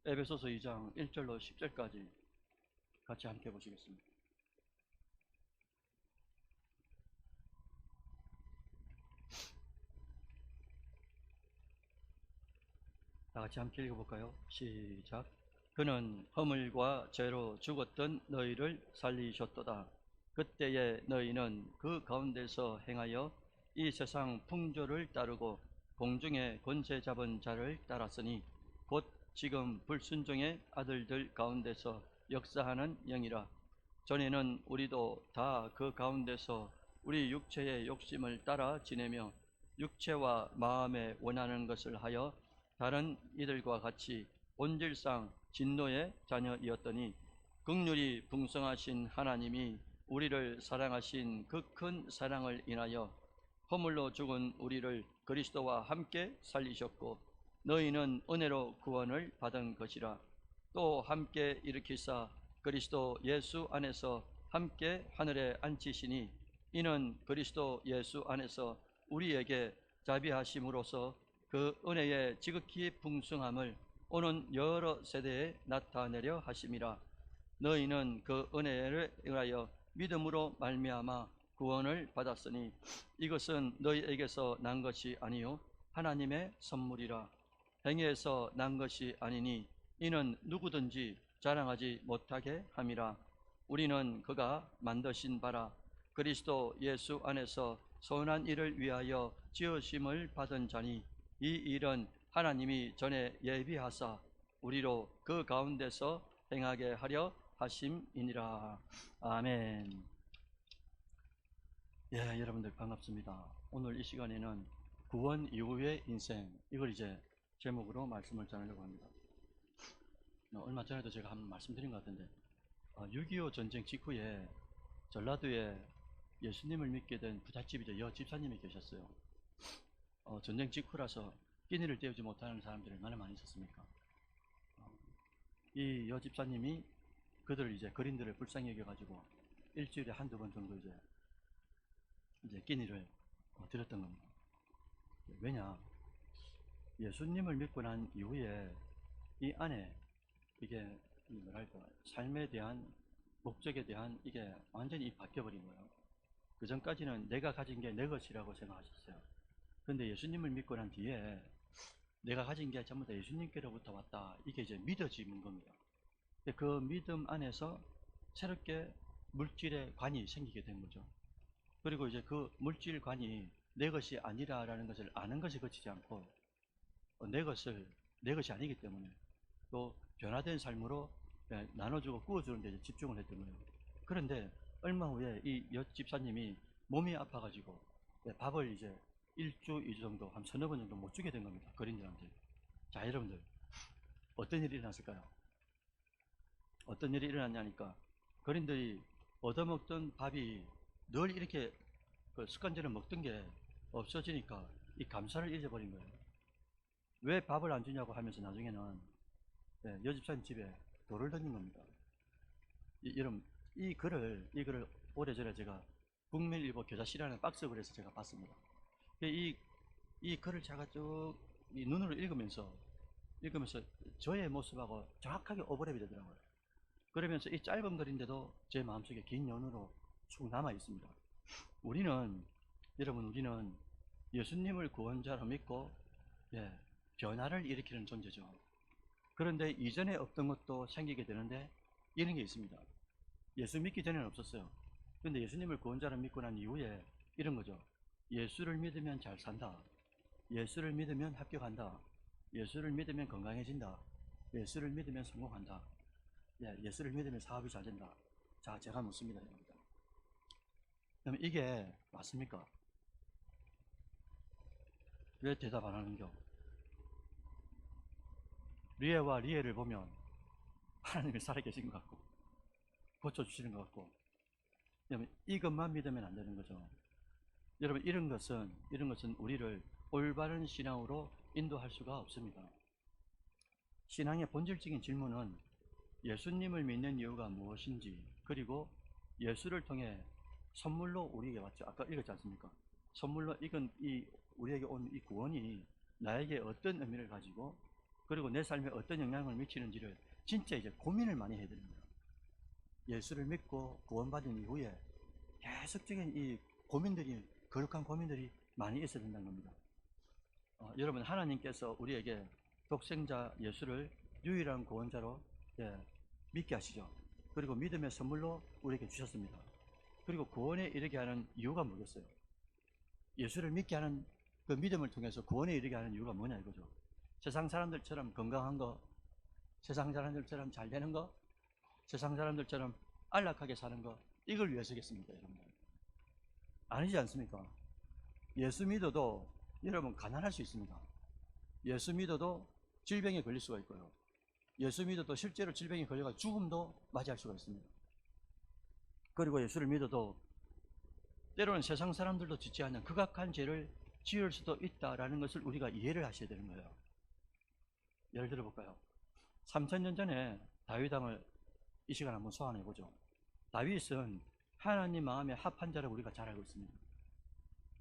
에베소서 2장 1절로 10절까지 같이 함께 보시겠습니다. 다 같이 함께 읽어볼까요? 시작. 그는 허물과 죄로 죽었던 너희를 살리셨도다. 그때에 너희는 그 가운데서 행하여 이 세상 풍조를 따르고 공중의 권세 잡은 자를 따랐으니 곧 지금 불순종의 아들들 가운데서 역사하는 영이라. 전에는 우리도 다 그 가운데서 우리 육체의 욕심을 따라 지내며 육체와 마음에 원하는 것을 하여 다른 이들과 같이 본질상 진노의 자녀이었더니 긍휼이 풍성하신 하나님이 우리를 사랑하신 그 큰 사랑을 인하여 허물로 죽은 우리를 그리스도와 함께 살리셨고 너희는 은혜로 구원을 받은 것이라. 또 함께 일으키사 그리스도 예수 안에서 함께 하늘에 앉히시니 이는 그리스도 예수 안에서 우리에게 자비하심으로써 그 은혜의 지극히 풍성함을 오는 여러 세대에 나타내려 하심이라. 너희는 그 은혜를 인하여 믿음으로 말미암아 구원을 받았으니 이것은 너희에게서 난 것이 아니요 하나님의 선물이라. 행위에서 난 것이 아니니 이는 누구든지 자랑하지 못하게 함이라. 우리는 그가 만드신 바라 그리스도 예수 안에서 선한 일을 위하여 지으심을 받은 자니 이 일은 하나님이 전에 예비하사 우리로 그 가운데서 행하게 하려 하심이니라. 아멘. 예, 여러분들 반갑습니다. 오늘 이 시간에는 구원 이후의 인생, 이걸 이제 제목으로 말씀을 전하려고 합니다. 얼마 전에도 제가 한번 말씀드린 것 같은데 6.25 전쟁 직후에 전라도에 예수님을 믿게 된 부잣집이죠. 여 집사님이 계셨어요. 전쟁 직후라서 끼니를 때우지 못하는 사람들이 얼마나 많이 있었습니까? 이 여 집사님이 그들 이제 거린들을 불쌍히 여겨가지고 일주일에 한두 번 정도 이제 끼니를 드렸던 겁니다. 왜냐? 예수님을 믿고 난 이후에 이 안에 이게 뭐랄까 삶에 대한 목적에 대한 이게 완전히 바뀌어버린 거예요. 그 전까지는 내가 가진 게 내 것이라고 생각하셨어요. 그런데 예수님을 믿고 난 뒤에 내가 가진 게 전부 다 예수님께로부터 왔다, 이게 이제 믿어지는 겁니다. 그 믿음 안에서 새롭게 물질의 관이 생기게 된 거죠. 그리고 이제 그 물질관이 내 것이 아니라라는 것을 아는 것이 그치지 않고 내 것이 아니기 때문에 또 변화된 삶으로 나눠주고 구워주는 데 집중을 했던 거예요. 그런데 얼마 후에 이 옆 집사님이 몸이 아파가지고 밥을 이제 1주, 2주 정도, 한 서너 번 정도 못 주게 된 겁니다. 거린들한테. 자, 여러분들, 어떤 일이 일어났을까요? 어떤 일이 일어났냐니까, 거린들이 얻어먹던 밥이 늘 이렇게 그 습관대로 먹던 게 없어지니까 이 감사를 잊어버린 거예요. 왜 밥을 안 주냐고 하면서 나중에는 여집사님 집에 돌을 던진 겁니다. 여러분, 이 글을 오래전에 제가 국민일보 교자실이라는 박스글에서 제가 봤습니다. 이 글을 제가 쭉 이 눈으로 읽으면서 저의 모습하고 정확하게 오버랩이 되더라고요. 그러면서 이 짧은 글인데도 제 마음속에 긴 연으로 쭉 남아 있습니다. 여러분, 우리는 예수님을 구원자로 믿고 변화를 일으키는 존재죠. 그런데 이전에 없던 것도 생기게 되는데 이런 게 있습니다. 예수 믿기 전에는 없었어요. 그런데 예수님을 구원자로 믿고 난 이후에 이런 거죠. 예수를 믿으면 잘 산다. 예수를 믿으면 합격한다. 예수를 믿으면 건강해진다. 예수를 믿으면 성공한다. 예수를 믿으면 사업이 잘 된다. 자, 제가 묻습니다. 그럼 이게 맞습니까? 왜 대답 안 하는겨? 리에와 리에를 보면 하나님이 살아계신 것 같고 고쳐주시는 것 같고, 여러분, 이것만 믿으면 안 되는 거죠. 여러분, 이런 것은 우리를 올바른 신앙으로 인도할 수가 없습니다. 신앙의 본질적인 질문은 예수님을 믿는 이유가 무엇인지, 그리고 예수를 통해 선물로 우리에게 왔죠. 아까 읽었지 않습니까? 선물로 우리에게 온 이 구원이 나에게 어떤 의미를 가지고 그리고 내 삶에 어떤 영향을 미치는지를 진짜 이제 고민을 많이 해야 됩니다. 예수를 믿고 구원받은 이후에 계속적인 이 고민들이, 거룩한 고민들이 많이 있어야 된다는 겁니다. 여러분, 하나님께서 우리에게 독생자 예수를 유일한 구원자로 믿게 하시죠. 그리고 믿음의 선물로 우리에게 주셨습니다. 그리고 구원에 이르게 하는 이유가 뭐겠어요? 예수를 믿게 하는 그 믿음을 통해서 구원에 이르게 하는 이유가 뭐냐 이거죠. 세상 사람들처럼 건강한 거, 세상 사람들처럼 잘 되는 거, 세상 사람들처럼 안락하게 사는 거, 이걸 위해서겠습니까, 여러분? 아니지 않습니까? 예수 믿어도 여러분 가난할 수 있습니다. 예수 믿어도 질병에 걸릴 수가 있고요. 예수 믿어도 실제로 질병에 걸려가 죽음도 맞이할 수가 있습니다. 그리고 예수를 믿어도 때로는 세상 사람들도 짓지 않는 극악한 죄를 지을 수도 있다라는 것을 우리가 이해를 하셔야 되는 거예요. 예를 들어 볼까요? 3000년 전에 다윗 왕을 이 시간 한번 소환해 보죠. 다윗은 하나님 마음에 합한 자라고 우리가 잘 알고 있습니다.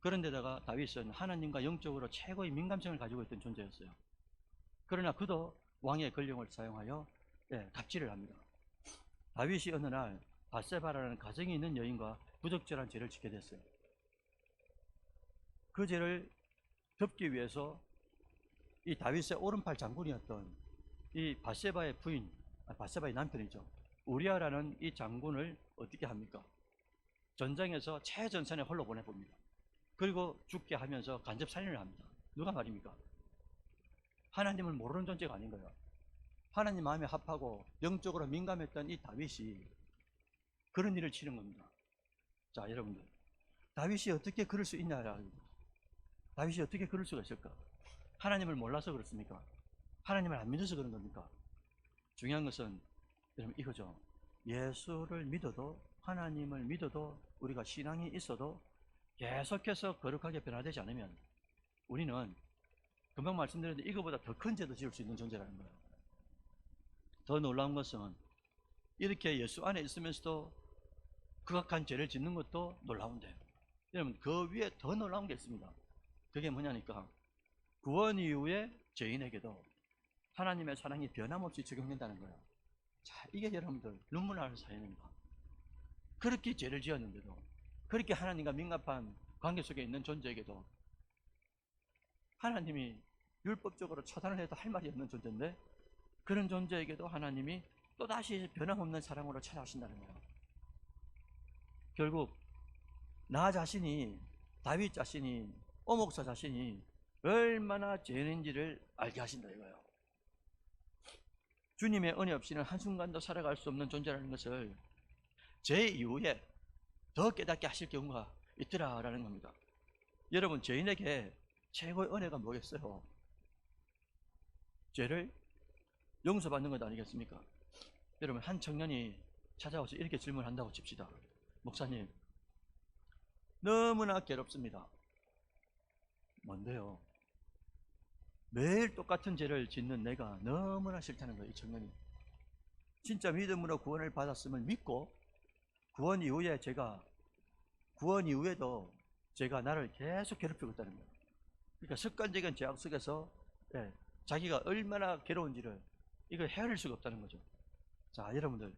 그런데다가 다윗은 하나님과 영적으로 최고의 민감성을 가지고 있던 존재였어요. 그러나 그도 왕의 권력을 사용하여 갑질을 합니다. 다윗이 어느 날 밧세바라는 가정이 있는 여인과 부적절한 죄를 짓게 됐어요. 그 죄를 덮기 위해서 이 다윗의 오른팔 장군이었던 이 밧세바의 부인, 밧세바의 남편이죠, 우리아라는 이 장군을 어떻게 합니까? 전장에서 최전선에 홀로 보내봅니다. 그리고 죽게 하면서 간접 살인을 합니다. 누가 말입니까? 하나님을 모르는 존재가 아닌 거예요. 하나님 마음에 합하고 영적으로 민감했던 이 다윗이 그런 일을 치는 겁니다. 자, 여러분들, 다윗이 어떻게 그럴 수 있냐라. 다윗이 어떻게 그럴 수가 있을까? 하나님을 몰라서 그렇습니까? 하나님을 안 믿어서 그런 겁니까? 중요한 것은 여러분 이거죠. 예수를 믿어도, 하나님을 믿어도, 우리가 신앙이 있어도 계속해서 거룩하게 변화되지 않으면 우리는 금방 말씀드렸는데 이거보다 더 큰 죄도 지을 수 있는 존재라는 거예요. 더 놀라운 것은 이렇게 예수 안에 있으면서도 극악한 죄를 짓는 것도 놀라운데, 여러분 그 위에 더 놀라운 게 있습니다. 그게 뭐냐니까, 구원 이후에 죄인에게도 하나님의 사랑이 변함없이 적용된다는 거예요. 자, 이게 여러분들 눈물 나는 사연입니다. 그렇게 죄를 지었는데도, 그렇게 하나님과 민감한 관계 속에 있는 존재에게도 하나님이 율법적으로 처단을 해도 할 말이 없는 존재인데, 그런 존재에게도 하나님이 또다시 변함없는 사랑으로 찾아오신다는 거예요. 결국 나 자신이, 다윗 자신이, 오목사 자신이 얼마나 죄인인지를 알게 하신다 이거예요. 주님의 은혜 없이는 한순간도 살아갈 수 없는 존재라는 것을 죄 이후에 더 깨닫게 하실 경우가 있더라라는 겁니다. 여러분, 죄인에게 최고의 은혜가 뭐겠어요? 죄를 용서받는 것 아니겠습니까? 여러분, 한 청년이 찾아와서 이렇게 질문한다고 칩시다. 목사님, 너무나 괴롭습니다. 뭔데요? 매일 똑같은 죄를 짓는 내가 너무나 싫다는 거예요. 이 청년이 진짜 믿음으로 구원을 받았음을 믿고, 구원 이후에도 제가 나를 계속 괴롭히고 있다는 거예요. 그러니까 습관적인 죄악 속에서 자기가 얼마나 괴로운지를 이걸 헤아릴 수가 없다는 거죠. 자, 여러분들,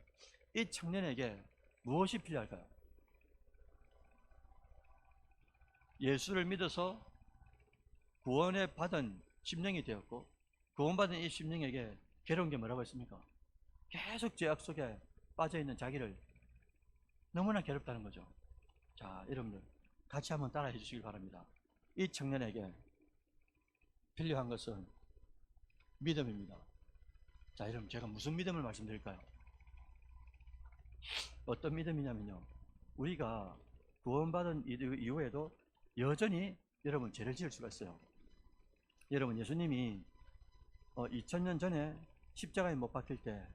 이 청년에게 무엇이 필요할까요? 예수를 믿어서 구원을 받은 심령이 되었고, 구원받은 이 심령에게 괴로운 게 뭐라고 했습니까? 계속 죄악 속에 빠져있는 자기를 너무나 괴롭다는 거죠. 자, 여러분들 같이 한번 따라해 주시길 바랍니다. 이 청년에게 필요한 것은 믿음입니다. 자, 여러분, 제가 무슨 믿음을 말씀드릴까요? 어떤 믿음이냐면요, 우리가 구원받은 이후에도 여전히 여러분 죄를 지을 수가 있어요. 여러분, 예수님이 2000년 전에 십자가에 못 박힐 때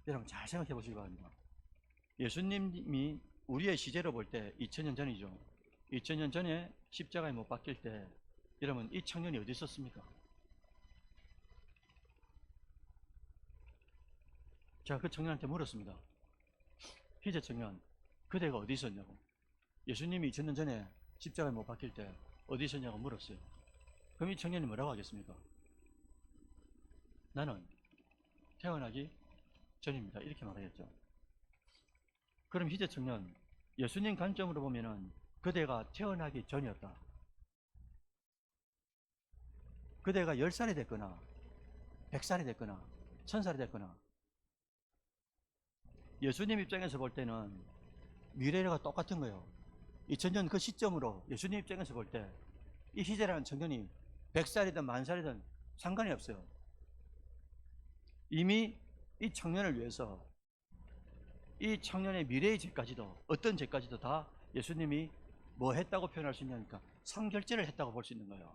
여러분 잘 생각해 보시기 바랍니다. 예수님이 우리의 시제로 볼 때 2000년 전이죠. 2000년 전에 십자가에 못 박힐 때 여러분 이 청년이 어디 있었습니까? 제가 그 청년한테 물었습니다. 희재 청년, 그대가 어디 있었냐고. 예수님이 2000년 전에 십자가에 못 박힐 때 어디 있었냐고 물었어요. 그럼 이 청년이 뭐라고 하겠습니까? 나는 태어나기 전입니다. 이렇게 말하겠죠. 그럼 희재 청년, 예수님 관점으로 보면은 그대가 태어나기 전이었다. 그대가 10살이 됐거나 100살이 됐거나 1000살이 됐거나, 예수님 입장에서 볼 때는 미래가 똑같은 거예요. 2000년 그 시점으로 예수님 입장에서 볼 때 이 희재라는 청년이 100살이든 10,000살이든 상관이 없어요. 이미 이 청년을 위해서 이 청년의 미래의 죄까지도, 어떤 죄까지도 다 예수님이 뭐 했다고 표현할 수 있냐니까 성결제를 했다고 볼 수 있는 거예요.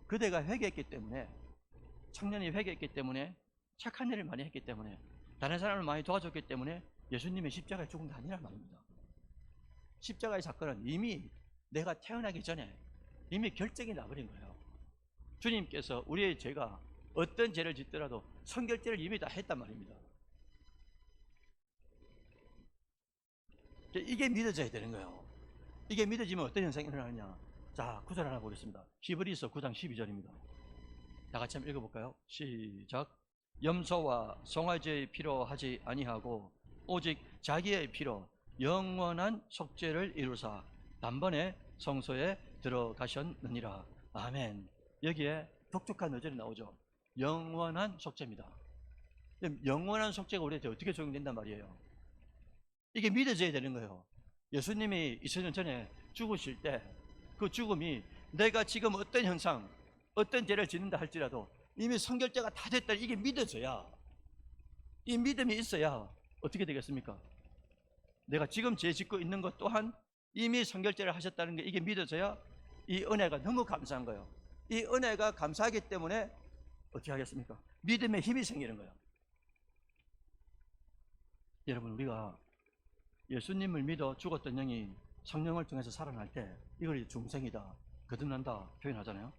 그대가 회개했기 때문에, 청년이 회개했기 때문에, 착한 일을 많이 했기 때문에, 다른 사람을 많이 도와줬기 때문에 예수님의 십자가에 죽은 게 아니란 말입니다. 십자가의 사건은 이미 내가 태어나기 전에 이미 결정이 나버린 거예요. 주님께서 우리의 죄가 어떤 죄를 짓더라도 성결제를 이미 다 했단 말입니다. 이게 믿어져야 되는 거예요. 이게 믿어지면 어떤 현상이 일어나느냐. 자, 구절 하나 보겠습니다. 히브리서 9장 12절입니다. 다 같이 한번 읽어볼까요? 시작. 염소와 송아지의 피로 하지 아니하고 오직 자기의 피로 영원한 속죄를 이루사 단번에 성소에 들어가셨느니라. 아멘. 여기에 독특한 어절이 나오죠. 영원한 속죄입니다. 영원한 속죄가 우리한테 어떻게 적용된단 말이에요. 이게 믿어져야 되는 거예요. 예수님이 2000년 전에 죽으실 때 그 죽음이 내가 지금 어떤 현상, 어떤 죄를 짓는다 할지라도 이미 성결제가 다 됐다, 이게 믿어져야, 이 믿음이 있어야 어떻게 되겠습니까? 내가 지금 죄 짓고 있는 것 또한 이미 성결제를 하셨다는 게 이게 믿어져야 이 은혜가 너무 감사한 거예요. 이 은혜가 감사하기 때문에 어떻게 하겠습니까? 믿음의 힘이 생기는 거예요. 여러분, 우리가 예수님을 믿어 죽었던 영이 성령을 통해서 살아날 때 이걸 중생이다, 거듭난다 표현하잖아요.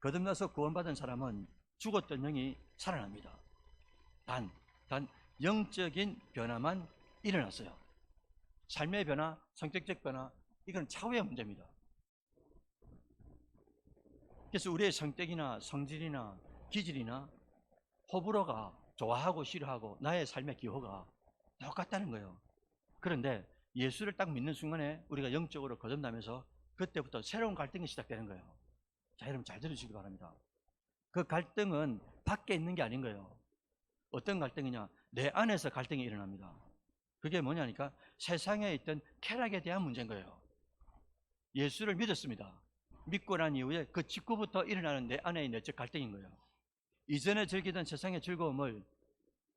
거듭나서 구원받은 사람은 죽었던 영이 살아납니다. 단 영적인 변화만 일어났어요. 삶의 변화, 성격적 변화, 이건 차후의 문제입니다. 그래서 우리의 성격이나 성질이나 기질이나 호불호가, 좋아하고 싫어하고 나의 삶의 기호가 똑같다는 거예요. 그런데 예수를 딱 믿는 순간에 우리가 영적으로 거듭나면서 그때부터 새로운 갈등이 시작되는 거예요. 자, 여러분 잘 들으시기 바랍니다. 그 갈등은 밖에 있는 게 아닌 거예요. 어떤 갈등이냐? 내 안에서 갈등이 일어납니다. 그게 뭐냐니까 세상에 있던 쾌락에 대한 문제인 거예요. 예수를 믿었습니다. 믿고 난 이후에 그 직후부터 일어나는 내 안의 내적 갈등인 거예요. 이전에 즐기던 세상의 즐거움을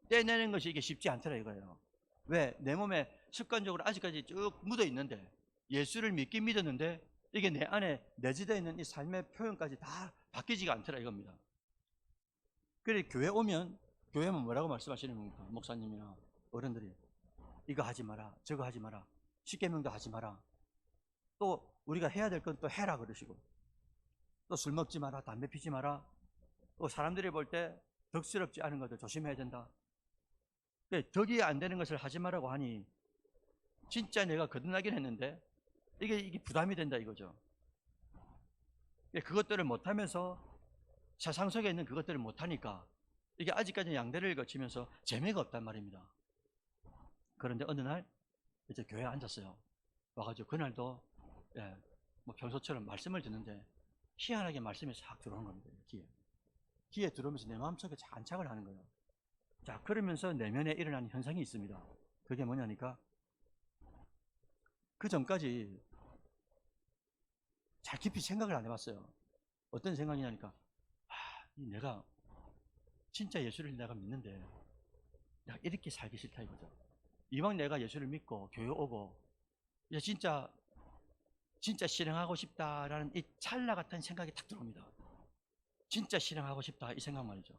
떼내는 것이 이게 쉽지 않더라 이거예요. 왜? 내 몸에 습관적으로 아직까지 쭉 묻어 있는데, 예수를 믿긴 믿었는데 이게 내 안에 내재되어 있는 이 삶의 표현까지 다 바뀌지가 않더라 이겁니다. 그래 교회 오면 뭐라고 말씀하시는 겁니까? 목사님이나 어른들이 이거 하지 마라, 저거 하지 마라, 십계명도 하지 마라, 또 우리가 해야 될 건 또 해라 그러시고, 또 술 먹지 마라, 담배 피지 마라, 또 사람들이 볼 때 덕스럽지 않은 것들 조심해야 된다. 덕이 안 되는 것을 하지 마라고 하니 진짜 내가 거듭나긴 했는데 이게 부담이 된다 이거죠. 그것들을 못하면서 세상 속에 있는 그것들을 못하니까 이게 아직까지 양대를 거치면서 재미가 없단 말입니다. 그런데 어느 날 이제 교회에 앉았어요. 와가지고 그날도 뭐 평소처럼 말씀을 듣는데 희한하게 말씀이 싹 들어오는 겁니다. 귀에 들어오면서 내 마음속에 안착을 하는 거예요. 자, 그러면서 내면에 일어나는 현상이 있습니다. 그게 뭐냐니까 그 전까지 잘 깊이 생각을 안 해봤어요. 어떤 생각이냐니까 내가 진짜 예수를 내가 믿는데 내가 이렇게 살기 싫다 이거죠. 이왕 내가 예수를 믿고 교회 오고 이제 진짜 실행하고 싶다라는 이 찰나 같은 생각이 딱 들어옵니다. 진짜 실행하고 싶다 이 생각 말이죠.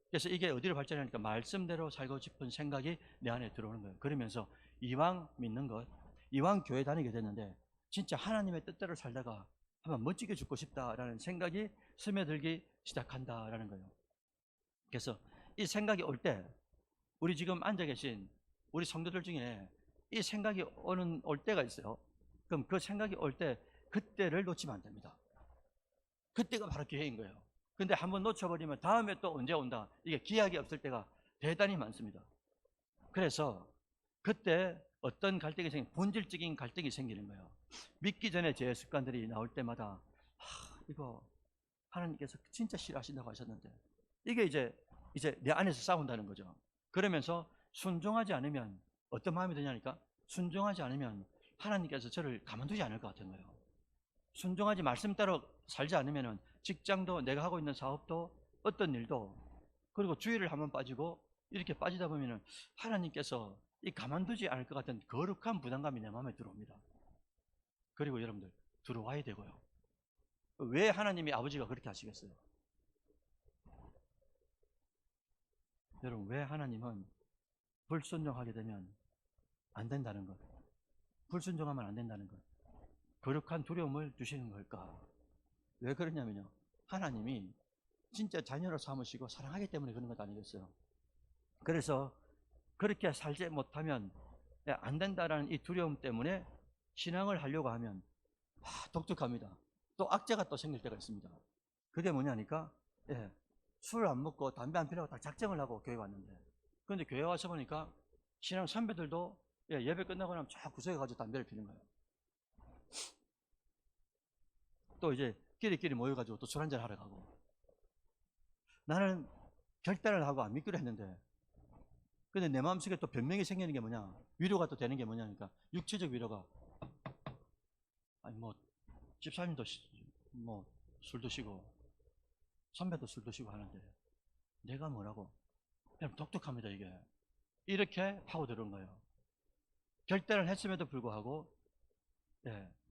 그래서 이게 어디로 발전하니까 말씀대로 살고 싶은 생각이 내 안에 들어오는 거예요. 그러면서 이왕 믿는 것, 이왕 교회 다니게 됐는데 진짜 하나님의 뜻대로 살다가 한번 멋지게 죽고 싶다라는 생각이 스며들기 시작한다라는 거예요. 그래서 이 생각이 올 때, 우리 지금 앉아 계신 우리 성도들 중에 이 생각이 올 때가 있어요. 그럼 그 생각이 올 때 그때를 놓치면 안 됩니다. 그때가 바로 기회인 거예요. 근데 한번 놓쳐버리면 다음에 또 언제 온다. 이게 기약이 없을 때가 대단히 많습니다. 그래서 그때 어떤 갈등이 본질적인 갈등이 생기는 거예요. 믿기 전에 제 습관들이 나올 때마다 이거 하나님께서 진짜 싫어하신다고 하셨는데 이게 이제 내 안에서 싸운다는 거죠. 그러면서 순종하지 않으면 어떤 마음이 드냐니까 순종하지 않으면 하나님께서 저를 가만두지 않을 것 같은 거예요. 순종하지 말씀 따라 살지 않으면 직장도 내가 하고 있는 사업도 어떤 일도 그리고 주의를 한번 빠지고 이렇게 빠지다 보면 하나님께서 이 가만두지 않을 것 같은 거룩한 부담감이 내 마음에 들어옵니다. 그리고 여러분들 들어와야 되고요. 왜 하나님이 아버지가 그렇게 하시겠어요? 여러분 왜 하나님은 불순종하게 되면 안 된다는 것, 불순종하면 안 된다는 것, 거룩한 두려움을 주시는 걸까? 왜 그러냐면요, 하나님이 진짜 자녀로 삼으시고 사랑하기 때문에 그런 것 아니겠어요? 그래서 그렇게 살지 못하면 안 된다라는 이 두려움 때문에 신앙을 하려고 하면 독특합니다. 또 악재가 또 생길 때가 있습니다. 그게 뭐냐니까 술 안 먹고 담배 안 피우고 딱 작정을 하고 교회 왔는데, 그런데 교회 와서 보니까 신앙 선배들도 예배 끝나고 나면 쫙 구석에 가서 담배를 피는 거예요. 또 이제 끼리끼리 모여가지고 또 술 한잔 하러 가고. 나는 결단을 하고 안 믿기로 했는데, 근데 내 마음속에 또 변명이 생기는 게 뭐냐, 위로가 또 되는 게 뭐냐니까 육체적 위로가, 아니 뭐 집사님도 뭐 술 드시고 선배도 술 드시고 하는데 내가 뭐라고. 그냥 독특합니다. 이게 이렇게 파고드는 거예요. 결단을 했음에도 불구하고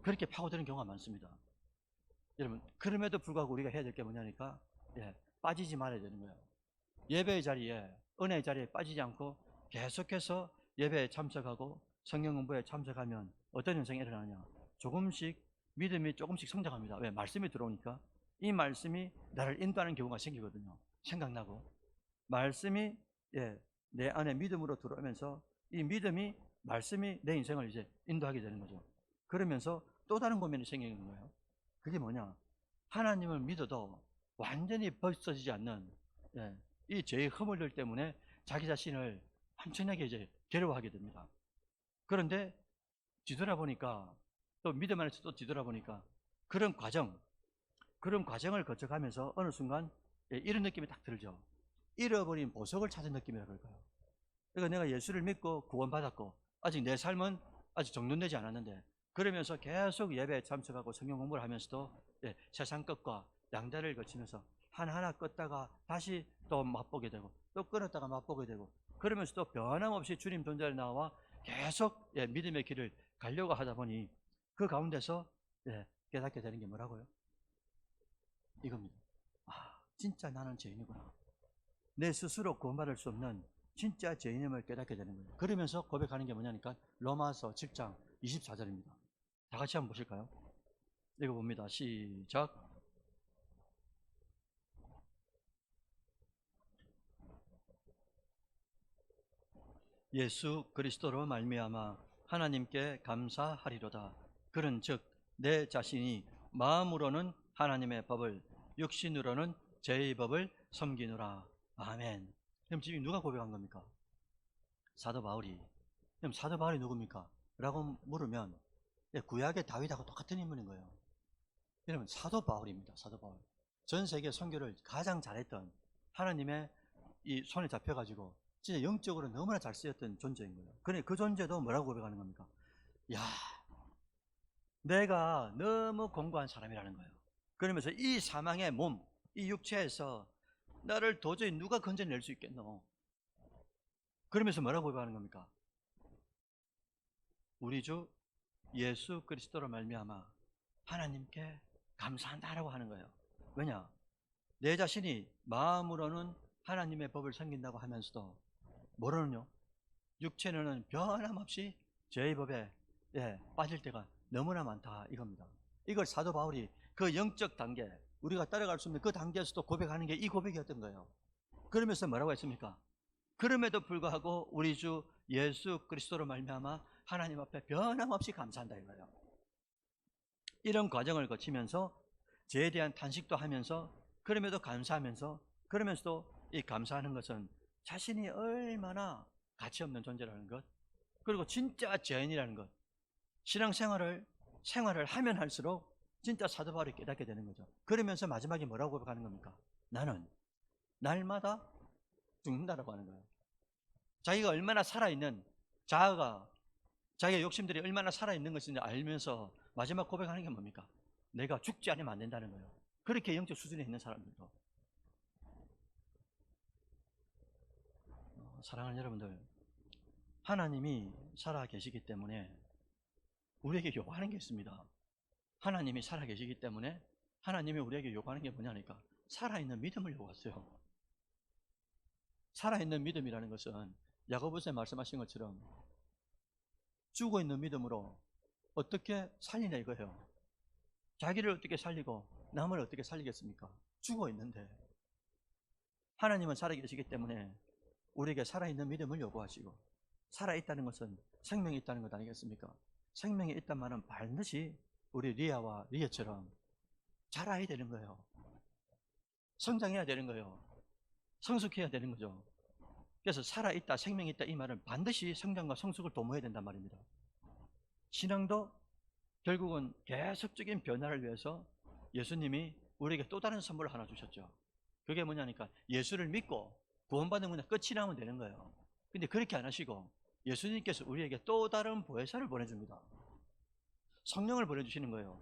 그렇게 파고드는 경우가 많습니다. 여러분 그럼에도 불구하고 우리가 해야 될 게 뭐냐니까 빠지지 말아야 되는 거예요. 예배의 자리에, 은혜의 자리에 빠지지 않고 계속해서 예배에 참석하고 성경 공부에 참석하면 어떤 현상이 일어나냐, 조금씩 믿음이 조금씩 성장합니다. 왜? 말씀이 들어오니까 이 말씀이 나를 인도하는 경우가 생기거든요. 생각나고 말씀이 내 안에 믿음으로 들어오면서 이 믿음이, 말씀이 내 인생을 이제 인도하게 되는 거죠. 그러면서 또 다른 고민이 생기는 거예요. 그게 뭐냐, 하나님을 믿어도 완전히 벗어지지 않는 이 죄의 허물들 때문에 자기 자신을 엄청나게 이제 괴로워하게 됩니다. 그런데 뒤돌아보니까, 또 믿음 안에서 또 뒤돌아보니까 그런 과정을 거쳐가면서 어느 순간 이런 느낌이 딱 들죠. 잃어버린 보석을 찾은 느낌이라 그럴까요? 그러니까 내가 예수를 믿고 구원받았고 아직 내 삶은 아직 정돈되지 않았는데, 그러면서 계속 예배에 참석하고 성경 공부를 하면서도 세상 것과 양다리를 거치면서 하나하나 껐다가 다시 또 맛보게 되고 또 끊었다가 맛보게 되고, 그러면서 또 변함없이 주님 존재를 나와 계속 믿음의 길을 가려고 하다 보니 그 가운데서 깨닫게 되는 게 뭐라고요? 이겁니다. 진짜 나는 죄인이구나. 내 스스로 구원받을 수 없는 진짜 죄인임을 깨닫게 되는 거예요. 그러면서 고백하는 게 뭐냐니까 로마서 7장 24절입니다. 다 같이 한번 보실까요? 읽어봅니다. 시작. 예수 그리스도로 말미암아 하나님께 감사하리로다. 그런즉 내 자신이 마음으로는 하나님의 법을, 육신으로는 죄의 법을 섬기노라. 아멘. 그럼 지금 누가 고백한 겁니까? 사도 바울이. 그럼 사도 바울이 누굽니까? 라고 물으면 구약의 다윗하고 똑같은 인물인 거예요. 여러분 사도 바울입니다. 사도 바울. 전 세계 선교를 가장 잘했던, 하나님의 이 손에 잡혀가지고 진짜 영적으로 너무나 잘 쓰였던 존재인 거예요. 그런데 그 존재도 뭐라고 고백하는 겁니까? 야, 내가 너무 공고한 사람이라는 거예요. 그러면서 이 사망의 몸, 이 육체에서 나를 도저히 누가 건져낼 수 있겠노? 그러면서 뭐라고 고백하는 겁니까? 우리 주 예수 그리스도로 말미암아 하나님께 감사한다라고 하는 거예요. 왜냐? 내 자신이 마음으로는 하나님의 법을 섬긴다고 하면서도 뭐로는요? 육체는 변함없이 죄의 법에 빠질 때가 너무나 많다 이겁니다. 이걸 사도 바울이 그 영적 단계, 우리가 따라갈 수 없는 그 단계에서도 고백하는 게 이 고백이었던 거예요. 그러면서 뭐라고 했습니까? 그럼에도 불구하고 우리 주 예수 그리스도로 말미암아 하나님 앞에 변함없이 감사한다 이거예요. 이런 과정을 거치면서 죄에 대한 탄식도 하면서, 그럼에도 감사하면서, 그러면서도 이 감사하는 것은 자신이 얼마나 가치 없는 존재라는 것, 그리고 진짜 죄인이라는 것, 신앙생활을 하면 할수록 진짜 사도 바울이 깨닫게 되는 거죠. 그러면서 마지막에 뭐라고 고백하는 겁니까? 나는 날마다 죽는다라고 하는 거예요. 자기가 얼마나 살아있는, 자기의 욕심들이 얼마나 살아있는 것인지 알면서 마지막 고백하는 게 뭡니까? 내가 죽지 않으면 안 된다는 거예요. 그렇게 영적 수준에 있는 사람들도. 사랑하는 여러분들, 하나님이 살아 계시기 때문에 우리에게 요구하는 게 있습니다. 하나님이 살아 계시기 때문에 하나님이 우리에게 요구하는 게 뭐냐니까 살아있는 믿음을 요구하세요. 살아있는 믿음이라는 것은 야고보서에 말씀하신 것처럼 죽어있는 믿음으로 어떻게 살리냐 이거예요. 자기를 어떻게 살리고 남을 어떻게 살리겠습니까? 죽어있는데. 하나님은 살아계시기 때문에 우리에게 살아있는 믿음을 요구하시고, 살아있다는 것은 생명이 있다는 것 아니겠습니까? 생명이 있단 말은 반드시 우리 리아와 리에처럼 자라야 되는 거예요. 성장해야 되는 거예요. 성숙해야 되는 거죠. 그래서 살아있다, 생명이 있다 이 말은 반드시 성장과 성숙을 도모해야 된단 말입니다. 신앙도 결국은 계속적인 변화를 위해서 예수님이 우리에게 또 다른 선물을 하나 주셨죠. 그게 뭐냐니까 예수를 믿고 구원받는 그냥 끝이 나면 되는 거예요. 근데 그렇게 안 하시고 예수님께서 우리에게 또 다른 보혜사를 보내줍니다. 성령을 보내주시는 거예요.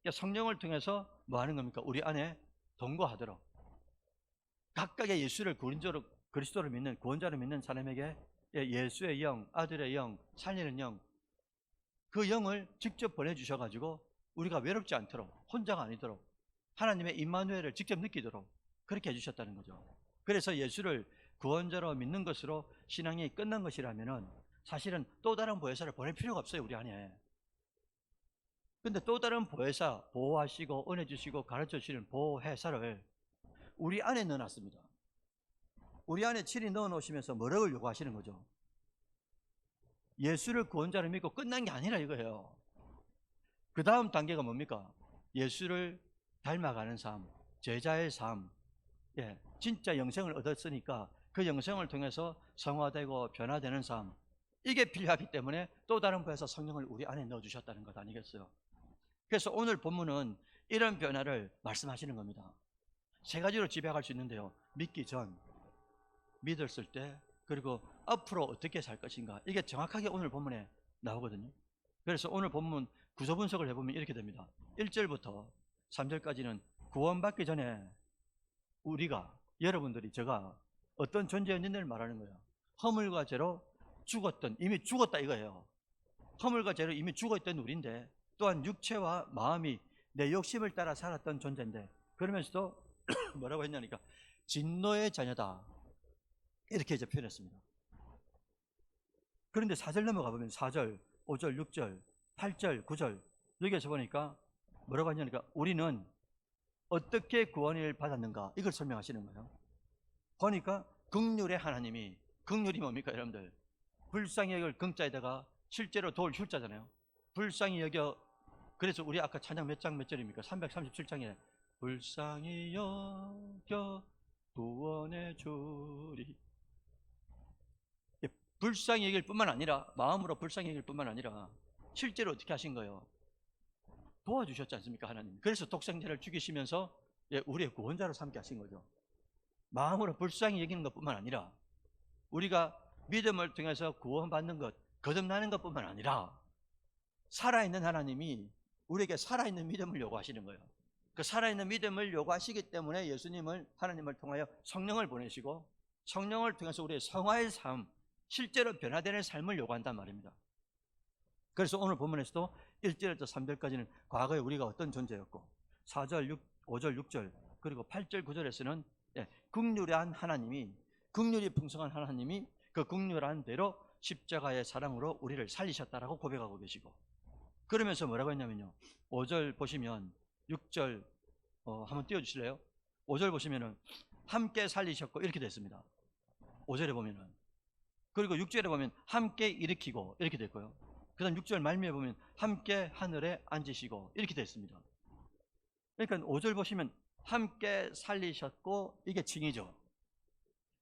그러니까 성령을 통해서 뭐 하는 겁니까? 우리 안에 동거하도록 각각의 예수를 구원자로, 그리스도를 믿는 구원자를 믿는 사람에게 예수의 영, 아들의 영, 살리는 영, 그 영을 직접 보내주셔가지고 우리가 외롭지 않도록, 혼자가 아니도록 하나님의 임마누엘을 직접 느끼도록 그렇게 해주셨다는 거죠. 그래서 예수를 구원자로 믿는 것으로 신앙이 끝난 것이라면은 사실은 또 다른 보혜사를 보낼 필요가 없어요, 우리 안에. 근데 또 다른 보혜사, 보호하시고 은혜 주시고 가르쳐 주시는 보혜사를 우리 안에 넣어놨습니다. 우리 안에 칠이 넣어 놓으시면서 뭐를 요구하시는 거죠? 예수를 구원자로 믿고 끝난 게 아니라 이거예요. 그 다음 단계가 뭡니까? 예수를 닮아가는 삶, 제자의 삶, 진짜 영생을 얻었으니까 그 영생을 통해서 성화되고 변화되는 삶, 이게 필요하기 때문에 또 다른 부에서 성령을 우리 안에 넣어주셨다는 것 아니겠어요? 그래서 오늘 본문은 이런 변화를 말씀하시는 겁니다. 세 가지로 집약할 수 있는데요. 믿기 전, 믿었을 때, 그리고 앞으로 어떻게 살 것인가, 이게 정확하게 오늘 본문에 나오거든요. 그래서 오늘 본문 구조 분석을 해보면 이렇게 됩니다. 1절부터 3절까지는 구원받기 전에 우리가, 여러분들이, 제가 어떤 존재였는지를 말하는 거예요. 허물과 죄로 죽었던, 이미 죽었다 이거예요. 허물과 죄로 이미 죽어있던 우리인데, 또한 육체와 마음이 내 욕심을 따라 살았던 존재인데, 그러면서도 뭐라고 했냐니까 진노의 자녀다, 이렇게 이제 표현했습니다. 그런데 4절 넘어가 보면 4절, 5절, 6절, 8절, 9절 여기에서 보니까 뭐라고 하냐니까 우리는 어떻게 구원을 받았는가, 이걸 설명하시는 거예요. 보니까 긍휼의 하나님이, 긍휼이 뭡니까 여러분들? 불쌍히 여길 긍자에다가 실제로 돌 흉자잖아요. 불쌍히 여겨. 그래서 우리 아까 찬양 몇 장 몇 절입니까? 337장에 불쌍히 여겨 구원해 주리. 불쌍히 여길 뿐만 아니라, 마음으로 불쌍히 여길 뿐만 아니라 실제로 어떻게 하신 거예요? 도와주셨지 않습니까 하나님? 그래서 독생자를 죽이시면서 우리의 구원자로 삼게 하신 거죠. 마음으로 불쌍히 여기는 것뿐만 아니라 우리가 믿음을 통해서 구원받는 것, 거듭나는 것뿐만 아니라 살아있는 하나님이 우리에게 살아있는 믿음을 요구하시는 거예요. 그 살아있는 믿음을 요구하시기 때문에 예수님을, 하나님을 통하여 성령을 보내시고 성령을 통해서 우리의 성화의 삶, 실제로 변화되는 삶을 요구한단 말입니다. 그래서 오늘 본문에서도 1절부터 3절까지는 과거에 우리가 어떤 존재였고, 4절, 5절, 6절, 그리고 8절, 9절에서는 긍휼한 하나님이, 긍휼이 풍성한 하나님이 그 긍휼한 대로 십자가의 사랑으로 우리를 살리셨다라고 고백하고 계시고, 그러면서 뭐라고 했냐면요, 5절 보시면 6절 한번 띄워주실래요? 5절 보시면은 함께 살리셨고 이렇게 됐습니다. 5절에 보면은. 그리고 6절에 보면 함께 일으키고 이렇게 됐고요. 그 다음 6절 말미에 보면 함께 하늘에 앉으시고 이렇게 됐습니다. 그러니까 5절 보시면 함께 살리셨고, 이게 칭이죠.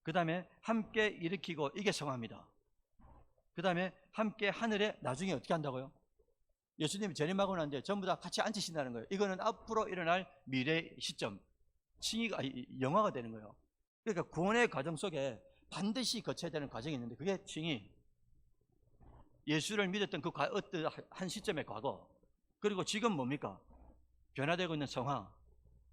그 다음에 함께 일으키고, 이게 성화입니다. 그 다음에 함께 하늘에 나중에 어떻게 한다고요? 예수님이 재림하고 난데 전부 다 같이 앉으신다는 거예요. 이거는 앞으로 일어날 미래 시점, 칭의가, 영화가 되는 거예요. 그러니까 구원의 과정 속에 반드시 거쳐야 되는 과정이 있는데, 그게 칭의. 예수를 믿었던 그 어떤 한 시점의 과거, 그리고 지금 뭡니까? 변화되고 있는 성화,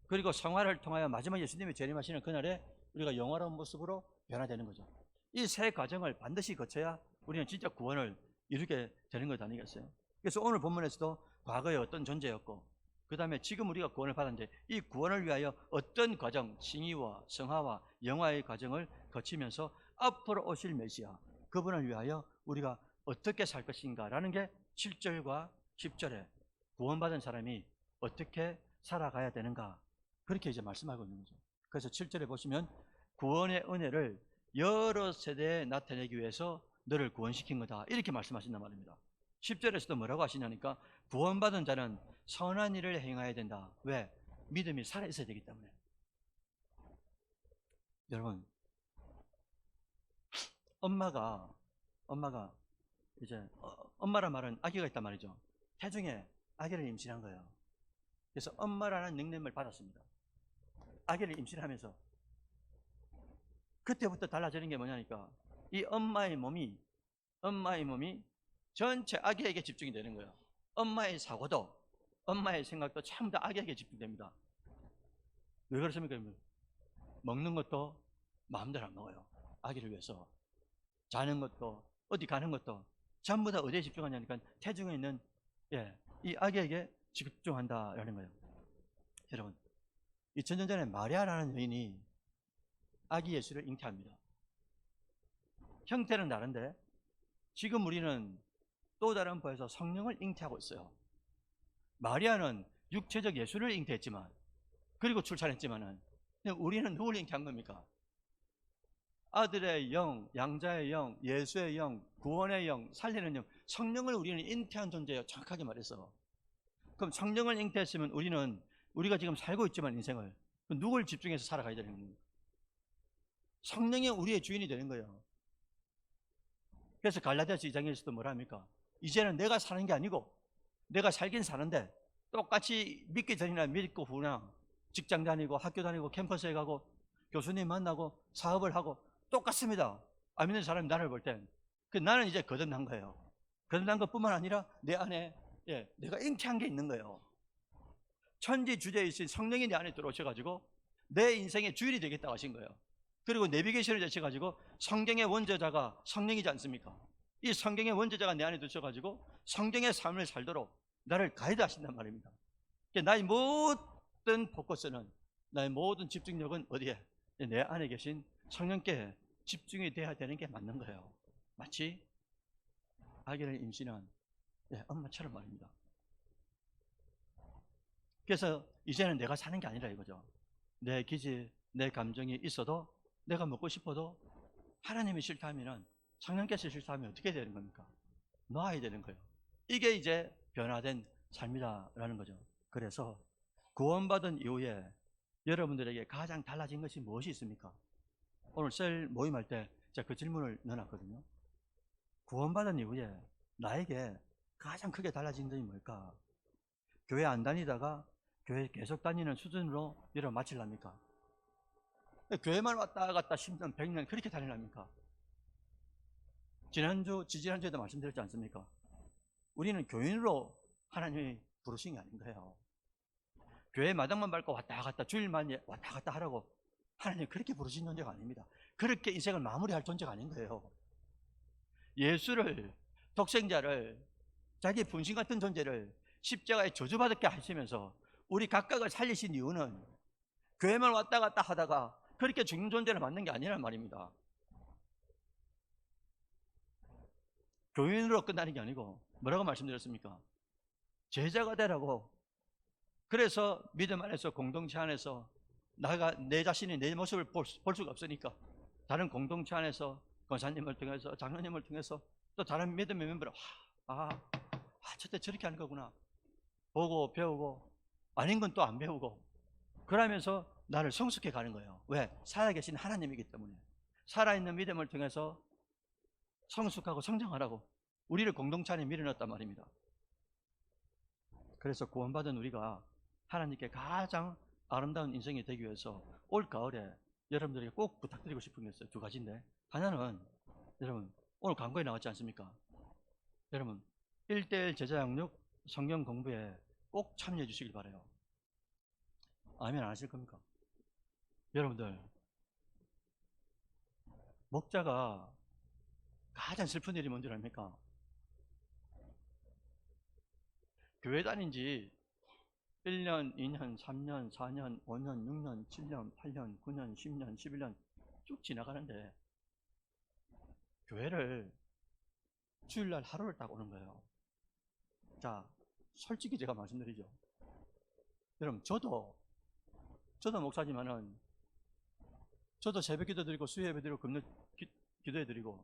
그리고 성화를 통하여 마지막 예수님이 재림하시는 그날에 우리가 영화로운 모습으로 변화되는 거죠. 이 세 과정을 반드시 거쳐야 우리는 진짜 구원을 이루게 되는 것 아니겠어요? 그래서 오늘 본문에서도 과거에 어떤 존재였고, 그 다음에 지금 우리가 구원을 받았는데, 이 구원을 위하여 어떤 과정, 칭의와 성화와 영화의 과정을 거치면서 앞으로 오실 메시아, 그분을 위하여 우리가 어떻게 살 것인가라는 게 7절과 10절에 구원받은 사람이 어떻게 살아가야 되는가, 그렇게 이제 말씀하고 있는 거죠. 그래서 7절에 보시면 구원의 은혜를 여러 세대에 나타내기 위해서 너를 구원시킨 거다, 이렇게 말씀하신단 말입니다. 10절에서도 뭐라고 하시냐니까, 구원받은 자는 선한 일을 행해야 된다. 왜? 믿음이 살아있어야 되기 때문에. 여러분, 엄마가 이제 엄마란 말은 아기가 있단 말이죠. 태중에 아기를 임신한 거예요. 그래서 엄마라는 닉네임을 받았습니다. 아기를 임신하면서 그때부터 달라지는 게 뭐냐니까, 이 엄마의 몸이 전체 아기에게 집중이 되는 거예요. 엄마의 사고도, 엄마의 생각도 전부 다 아기에게 집중됩니다. 왜 그렇습니까? 먹는 것도 마음대로 안 먹어요. 아기를 위해서. 자는 것도, 어디 가는 것도 전부 다 어디에 집중하냐니까, 태중에 있는 이 아기에게 집중한다라는 거예요. 여러분, 2000년 전에 마리아라는 여인이 아기 예수를 잉태합니다. 형태는 다른데 지금 우리는 또 다른 부에서 성령을 잉태하고 있어요. 마리아는 육체적 예수를 잉태했지만, 그리고 출산했지만은, 우리는 누구를 잉태한 겁니까? 아들의 영, 양자의 영, 예수의 영, 구원의 영, 살리는 영, 성령을 우리는 잉태한 존재예요. 정확하게 말해서. 그럼 성령을 잉태했으면 우리가 지금 살고 있지만 인생을 누굴 집중해서 살아가야 되는 겁니까? 성령이 우리의 주인이 되는 거예요. 그래서 갈라디아서 2장에서도 뭐라 합니까? 이제는 내가 사는 게 아니고, 내가 살긴 사는데 똑같이 믿기 전이나 믿고 후나 직장 다니고 학교 다니고 캠퍼스에 가고 교수님 만나고 사업을 하고 똑같습니다. 안 믿는 사람이 나를 볼 땐 나는 이제 거듭난 거예요. 거듭난 것뿐만 아니라 내 안에 내가 잉태한 게 있는 거예요. 천지 주제이신 성령이 내 안에 들어오셔가지고 내 인생의 주인이 되겠다고 하신 거예요. 그리고 내비게이션을 제쳐가지고 성경의 원저자가 성령이지 않습니까? 이 성경의 원저자가 내 안에 두셔가지고 성경의 삶을 살도록 나를 가이드 하신단 말입니다. 나의 모든 포커스는, 나의 모든 집중력은 어디에? 내 안에 계신 성령께 집중이 돼야 되는 게 맞는 거예요. 마치 아기를 임신한 엄마처럼 말입니다. 그래서 이제는 내가 사는 게 아니라 이거죠. 내 기질, 내 감정이 있어도, 내가 먹고 싶어도 하나님이 싫다면, 성령께서 싫다면 어떻게 되는 겁니까? 놔야 되는 거예요. 이게 이제 변화된 삶이다라는 거죠. 그래서 구원받은 이후에 여러분들에게 가장 달라진 것이 무엇이 있습니까? 오늘 셀 모임할 때 제가 그 질문을 넣어놨거든요. 구원받은 이후에 나에게 가장 크게 달라진 점이 뭘까? 교회 안 다니다가 교회 계속 다니는 수준으로 여러분 마치랍니까? 교회만 왔다 갔다 10년, 100년 그렇게 다니랍니까? 지지난주에도 말씀드렸지 않습니까? 우리는 교인으로 하나님이 부르신 게 아닌 거예요. 교회 마당만 밟고 왔다 갔다, 주일만 왔다 갔다 하라고 하나님 그렇게 부르신 존재가 아닙니다. 그렇게 인생을 마무리할 존재가 아닌 거예요. 예수를, 독생자를, 자기 분신 같은 존재를 십자가에 저주받게 하시면서 우리 각각을 살리신 이유는 교회만 왔다 갔다 하다가 그렇게 죽는 존재를 만든 게 아니란 말입니다. 교인으로 끝나는 게 아니고 뭐라고 말씀드렸습니까? 제자가 되라고. 그래서 믿음 안에서, 공동체 안에서 내 자신이 내 모습을 볼 수가 없으니까 다른 공동체 안에서 권사님을 통해서, 장로님을 통해서, 또 다른 믿음의 멤버를 저때 저렇게 하는 거구나 보고 배우고, 아닌 건 또 안 배우고, 그러면서 나를 성숙해 가는 거예요. 왜? 살아계신 하나님이기 때문에. 살아있는 믿음을 통해서 성숙하고 성장하라고 우리를 공동체 안에 밀어넣었단 말입니다. 그래서 구원받은 우리가 하나님께 가장 아름다운 인생이 되기 위해서 올 가을에 여러분들에게 꼭 부탁드리고 싶은 게 있어요. 두 가지인데, 하나는 여러분 오늘 광고에 나왔지 않습니까? 여러분 1:1 제자 양육 성경 공부에 꼭 참여해 주시길 바라요. 아멘 안 하실 겁니까? 여러분들, 목자가 가장 슬픈 일이 뭔지 압니까? 교회 다닌 지 1년, 2년, 3년, 4년, 5년, 6년, 7년, 8년, 9년, 10년, 11년 쭉 지나가는데 교회를 주일날 하루를 딱 오는 거예요. 자, 솔직히 제가 말씀드리죠. 여러분, 저도 목사지만은 저도 새벽 기도 드리고 수요 예배 드리고 금요 기도해 드리고,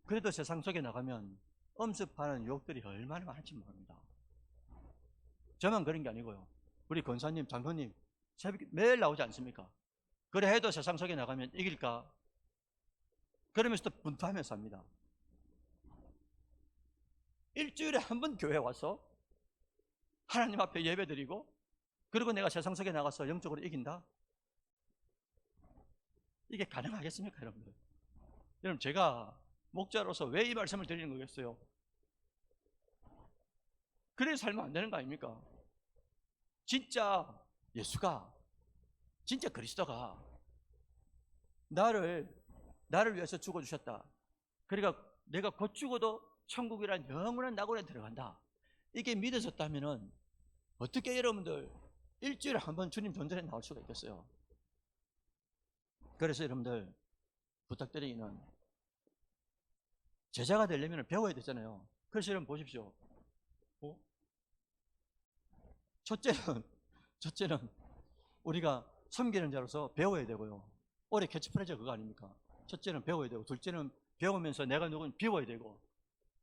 그래도 세상 속에 나가면 엄습하는 유혹들이 얼마나 많은지 모릅니다. 저만 그런 게 아니고요. 우리 권사님, 장로님 새벽 매일 나오지 않습니까? 그래 해도 세상 속에 나가면 이길까? 그러면서 또 분투하면서 삽니다. 일주일에 한 번 교회 와서 하나님 앞에 예배 드리고, 그리고 내가 세상 속에 나가서 영적으로 이긴다? 이게 가능하겠습니까, 여러분들? 여러분, 제가 목자로서 왜 이 말씀을 드리는 거겠어요? 그래 살면 안 되는 거 아닙니까? 진짜 예수가, 진짜 그리스도가 나를 위해서 죽어주셨다. 그러니까 내가 곧 죽어도 천국이란 영원한 낙원에 들어간다. 이게 믿어졌다면은 어떻게 여러분들 일주일에 한 번 주님 존전에 나올 수가 있겠어요? 그래서 여러분들 부탁드리기는, 제자가 되려면 배워야 되잖아요. 그래서 여러분 보십시오. 첫째는 우리가 섬기는 자로서 배워야 되고요. 올해 캐치프레이즈가 그거 아닙니까? 첫째는 배워야 되고, 둘째는 배우면서 내가 누군 비워야 되고,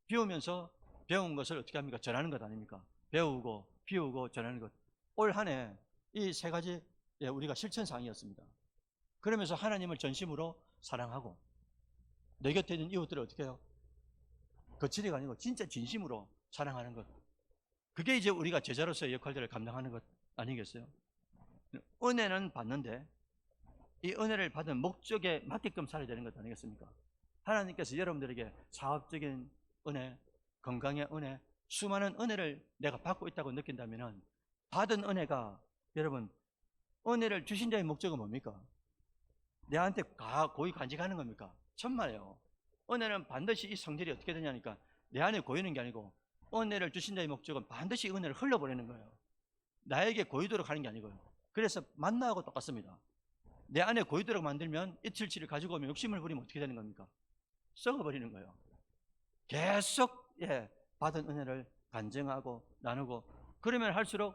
비우면서 배운 것을 어떻게 합니까? 전하는 것 아닙니까? 배우고 비우고 전하는 것. 올 한 해 이 세 가지 우리가 실천사항이었습니다. 그러면서 하나님을 전심으로 사랑하고, 내 곁에 있는 이웃들을 어떻게 해요? 거칠이가 아니고 진짜 진심으로 사랑하는 것. 그게 이제 우리가 제자로서의 역할들을 감당하는 것 아니겠어요? 은혜는 받는데 이 은혜를 받은 목적에 맞게끔 살아야 되는 것 아니겠습니까? 하나님께서 여러분들에게 사업적인 은혜, 건강의 은혜, 수많은 은혜를 내가 받고 있다고 느낀다면, 받은 은혜가, 여러분, 은혜를 주신 자의 목적은 뭡니까? 내한테 고이 간직하는 겁니까? 천만에요. 은혜는 반드시 이 성질이 어떻게 되냐니까 내 안에 고이는 게 아니고, 은혜를 주신 자의 목적은 반드시 은혜를 흘려보내는 거예요. 나에게 고이도록 하는 게 아니고요. 그래서 만나하고 똑같습니다. 내 안에 고이도록 만들면 이틀치를 가지고 오면 욕심을 부리면 어떻게 되는 겁니까? 썩어버리는 거예요. 계속 받은 은혜를 간증하고 나누고, 그러면 할수록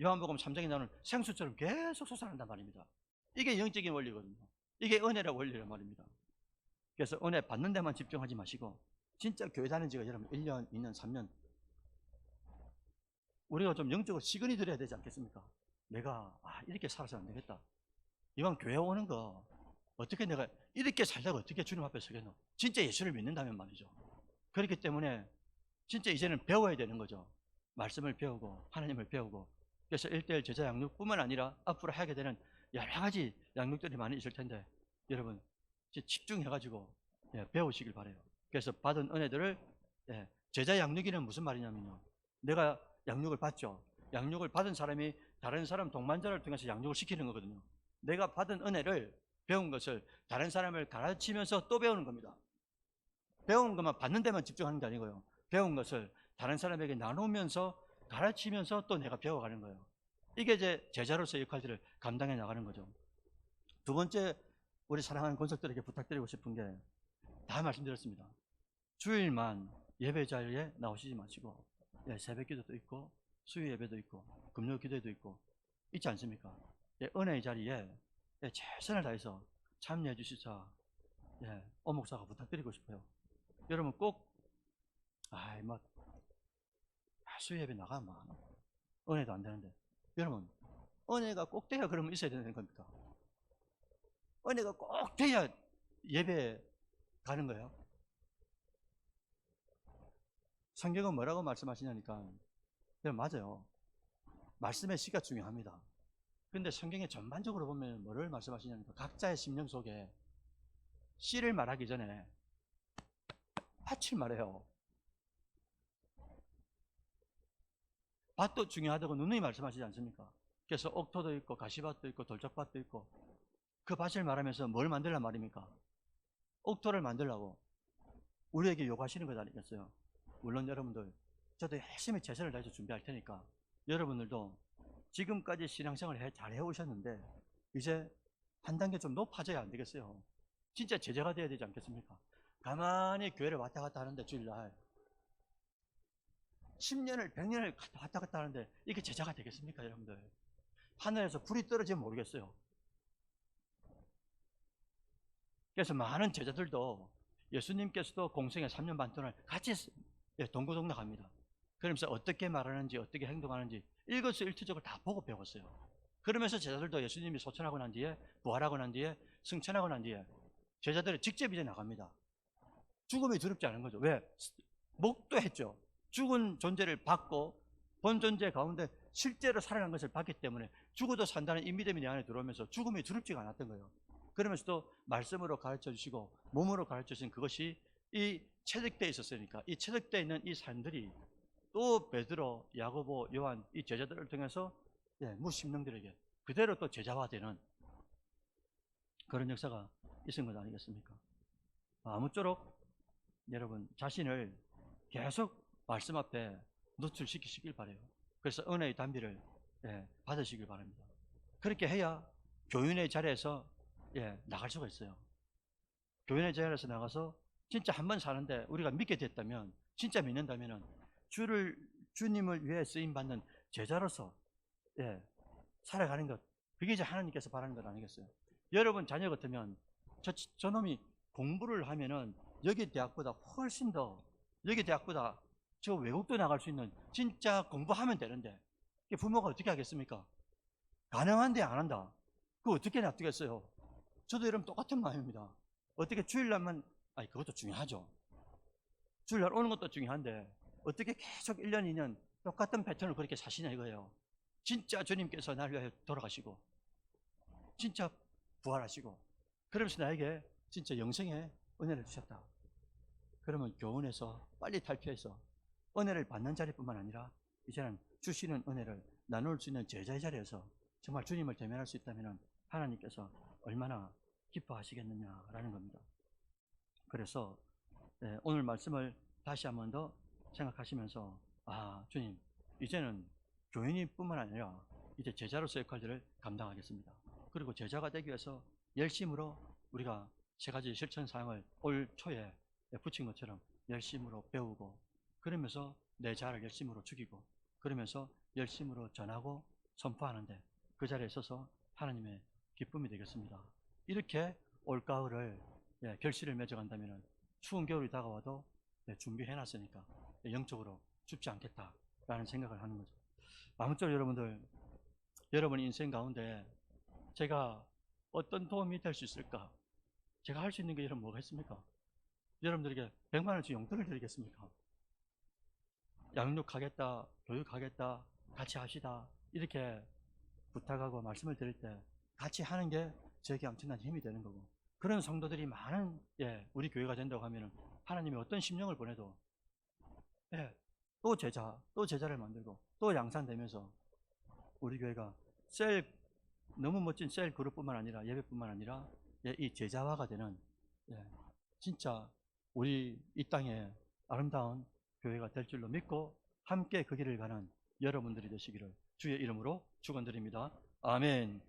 요한복음 3장에 나오는 생수처럼 계속 솟아난단 말입니다. 이게 영적인 원리거든요. 이게 은혜의 원리란 말입니다. 그래서 은혜 받는 데만 집중하지 마시고, 진짜 교회 다닌 지가 여러분 1년, 2년, 3년, 우리가 좀 영적으로 시그니 드려야 되지 않겠습니까? 내가 이렇게 살아서 안 되겠다. 이왕 교회 오는 거 어떻게 내가 이렇게 살다가 어떻게 주님 앞에 서겠노? 진짜 예수를 믿는다면 말이죠. 그렇기 때문에 진짜 이제는 배워야 되는 거죠. 말씀을 배우고 하나님을 배우고. 그래서 1:1 제자 양육뿐만 아니라 앞으로 하게 되는 여러 가지 양육들이 많이 있을 텐데, 여러분 집중해가지고 배우시길 바라요. 그래서 받은 은혜들을, 제자 양육이는 무슨 말이냐면요, 내가 양육을 받죠. 양육을 받은 사람이 다른 사람 동반자를 통해서 양육을 시키는 거거든요. 내가 받은 은혜를, 배운 것을 다른 사람을 가르치면서 또 배우는 겁니다. 배운 것만 받는 데만 집중하는 게 아니고요, 배운 것을 다른 사람에게 나누면서 가르치면서 또 내가 배워가는 거예요. 이게 이제 제자로서의 역할들을 감당해 나가는 거죠. 두 번째, 우리 사랑하는 권석들에게 부탁드리고 싶은 게, 다 말씀드렸습니다. 주일만 예배 자리에 나오시지 마시고, 새벽 기도도 있고 수요 예배도 있고 금요 기도도 있고 있지 않습니까? 은혜의 자리에 최선을 다해서 참여해 주시자 오목사가 부탁드리고 싶어요. 여러분 꼭 수요 예배 나가면 은혜도 안 되는데 여러분, 은혜가 꼭 돼야 그러면 있어야 되는 겁니까? 은혜가 꼭 돼야 예배 가는 거예요. 성경은 뭐라고 말씀하시냐니까. 네, 맞아요. 말씀의 씨가 중요합니다. 근데 성경에 전반적으로 보면 뭐를 말씀하시냐니까. 각자의 심령 속에 씨를 말하기 전에 밭을 말해요. 밭도 중요하다고 누누이 말씀하시지 않습니까? 그래서 옥토도 있고 가시밭도 있고 돌짝밭도 있고 그 밭을 말하면서 뭘 만들란 말입니까? 옥토를 만들라고 우리에게 요구하시는 것 아니겠어요? 물론 여러분들, 저도 열심히 최선을 다해서 준비할 테니까 여러분들도 지금까지 신앙생활을 잘 해오셨는데 이제 한 단계 좀 높아져야 안 되겠어요? 진짜 제자가 돼야 되지 않겠습니까? 가만히 교회를 왔다 갔다 하는데 주일날 10년을 100년을 왔다 갔다 하는데 이게 제자가 되겠습니까 여러분들? 하늘에서 불이 떨어지면 모르겠어요. 그래서 많은 제자들도 예수님께서도 공생애 3년 반 동안 같이 동고동락합니다. 그러면서 어떻게 말하는지 어떻게 행동하는지 일거수일투족을 다 보고 배웠어요. 그러면서 제자들도 예수님이 소천하고 난 뒤에 부활하고 난 뒤에 승천하고 난 뒤에 제자들이 직접 이제 나갑니다. 죽음이 두렵지 않은 거죠. 왜? 목도했죠. 죽은 존재를 받고 본 존재 가운데 실제로 살아난 것을 봤기 때문에 죽어도 산다는 이 믿음이 내 안에 들어오면서 죽음이 두렵지가 않았던 거예요. 그러면서 또 말씀으로 가르쳐 주시고 몸으로 가르쳐 주신 그것이 이 체득되어 있었으니까 이 체득되어 있는 이 사람들이 또 베드로, 야고보, 요한 이 제자들을 통해서 무심령들에게 그대로 또 제자화되는 그런 역사가 있은 것 아니겠습니까? 아무쪼록 여러분 자신을 계속 말씀 앞에 노출시키시길 바라요. 그래서 은혜의 단비를 받으시길 바랍니다. 그렇게 해야 교인의 자리에서 나갈 수가 있어요. 교인의 자리에서 나가서 진짜 한 번 사는데 우리가 믿게 됐다면 진짜 믿는다면 주님을 위해 쓰임받는 제자로서 살아가는 것, 그게 이제 하나님께서 바라는 것 아니겠어요? 여러분 자녀 같으면 저놈이 공부를 하면은 여기 대학보다 훨씬 더 여기 대학보다 저 외국도 나갈 수 있는 진짜 공부하면 되는데 부모가 어떻게 하겠습니까? 가능한데 안 한다. 그거 어떻게 놔두겠어요? 저도 여러분 똑같은 마음입니다. 어떻게 주일날만, 아니 그것도 중요하죠. 주일날 오는 것도 중요한데 어떻게 계속 1년, 2년 똑같은 패턴을 그렇게 사시냐 이거예요. 진짜 주님께서 나를 위해 돌아가시고 진짜 부활하시고 그러면서 나에게 진짜 영생의 은혜를 주셨다. 그러면 교훈에서 빨리 탈피해서 은혜를 받는 자리뿐만 아니라 이제는 주시는 은혜를 나눌 수 있는 제자의 자리에서 정말 주님을 대면할 수 있다면 하나님께서 얼마나 기뻐하시겠느냐라는 겁니다. 그래서 오늘 말씀을 다시 한 번 더 생각하시면서 주님 이제는 교인뿐만 아니라 이제 제자로서의 역할들을 감당하겠습니다. 그리고 제자가 되기 위해서 열심으로 우리가 세 가지 실천 사항을 올 초에 붙인 것처럼 열심으로 배우고 그러면서 내 자아를 열심으로 죽이고 그러면서 열심으로 전하고 선포하는데 그 자리에 서서 하나님의 기쁨이 되겠습니다. 이렇게 올가을을 결실을 맺어간다면 추운 겨울이 다가와도 준비해놨으니까 영적으로 춥지 않겠다라는 생각을 하는 거죠. 아무쪼록 여러분들 여러분 인생 가운데 제가 어떤 도움이 될 수 있을까? 제가 할 수 있는 게 여러분 뭐가 있습니까? 여러분들에게 100만 원씩 용돈을 드리겠습니까? 양육하겠다, 교육하겠다, 같이 하시다 이렇게 부탁하고 말씀을 드릴 때 같이 하는 게 저에게 엄청난 힘이 되는 거고 그런 성도들이 많은 우리 교회가 된다고 하면 하나님이 어떤 심령을 보내도 또 제자를 만들고 또 양산되면서 우리 교회가 너무 멋진 셀 그룹뿐만 아니라 예배뿐만 아니라 이 제자화가 되는 진짜 우리 이 땅에 아름다운 교회가 될 줄로 믿고 함께 그 길을 가는 여러분들이 되시기를 주의 이름으로 축원드립니다. 아멘.